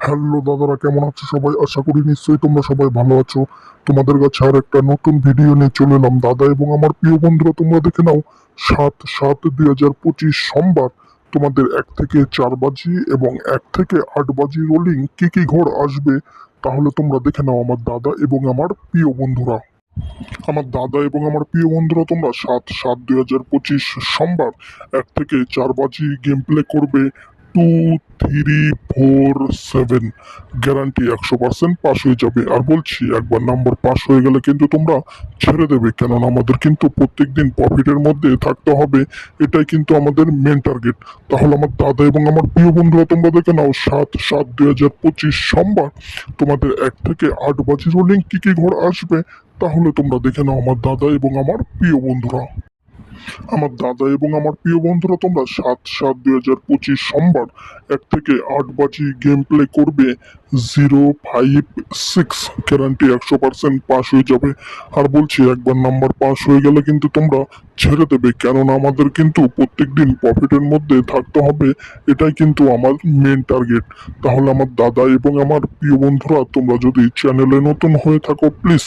Hello দাদারা, কেমন আছো সবাই? আশা করি নিশ্চয়ই তোমরা সবাই ভালো আছো। তোমাদের কাছে আর একটা নতুন ভিডিও নিয়ে চলে এলাম। দাদা এবং আমার প্রিয় বন্ধুরা, তোমরা দেখে নাও 7/7/2025 সোমবার তোমাদের 1 থেকে 4 বাজি এবং 1 থেকে 8 বাজি রোলিং কি কি ঘর আসবে, তাহলে তোমরা দেখে নাও আমার দাদা এবং আমার প্রিয় বন্ধুরা। তোমরা 7/7/2025 সোমবার 1 থেকে 4 বাজি গেম প্লে করবে। 2 3 4 7 গ্যারান্টি 100% পাস হয়ে যাবে। আর বলছি, একবার নাম্বার পাস হয়ে গেলে কিন্তু তোমরা ছেড়ে দেবে, কেননা আমাদের কিন্তু প্রত্যেকদিন প্রফিটের মধ্যে থাকতে হবে। এটাই কিন্তু আমাদের মেন টার্গেট। তাহলে আমার দাদা এবং আমার প্রিয় বন্ধুরা, তোমরা দেখে নাও 7/7/2025 সোমবার তোমাদের 1 থেকে 8 বাজি রোলিং কি কি ঘর আসবে, তাহলে তোমরা দেখে নাও আমার দাদা এবং আমার প্রিয় বন্ধুরা। তোমরা 7/7/2025 সোমবার 1 থেকে 8 বাজি গেম প্লে করবে। 0 5 6 গ্যারান্টি 100% পাস হয়ে যাবে। আর বলছি, একবার নাম্বার পাস হয়ে গেলে কিন্তু তোমরা ছেড়ে দেবে, কেননা আমাদের কিন্তু প্রত্যেকদিন প্রফিটের মধ্যে থাকতে হবে। এটাই কিন্তু আমার মেন টার্গেট। তাহলে আমার দাদা এবং আমার প্রিয় বন্ধুরা, তোমরা যদি চ্যানেলে নতুন হয়ে থাকো, প্লিজ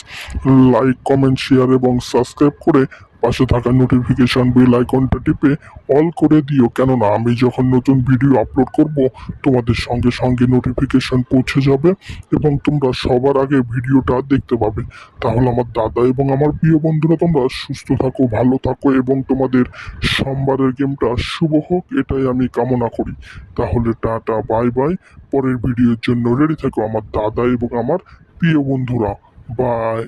লাইক, কমেন্ট, শেয়ার এবং সাবস্ক্রাইব করে পাশে থাকা নোটিফিকেশন বেল আইকনটা টিপে অল করে দিও, কেননা আমি যখন নতুন ভিডিও আপলোড করব তোমাদের সঙ্গে সঙ্গে নোটিফিকেশন পৌঁছে যাবে এবং তোমরা সবার আগে ভিডিওটা দেখতে পাবে। তাহলে আমার দাদা এবং আমার প্রিয় বন্ধুরা, তোমরা সুস্থ থাকো, ভালো থাকো এবং তোমাদের সোমবারের গেমটা শুভ হোক, এটাই আমি কামনা করি। তাহলে টাটা, বাই বাই। পরের ভিডিওর জন্য রেডি থাকো আমার দাদা এবং আমার প্রিয় বন্ধুরা। বাই।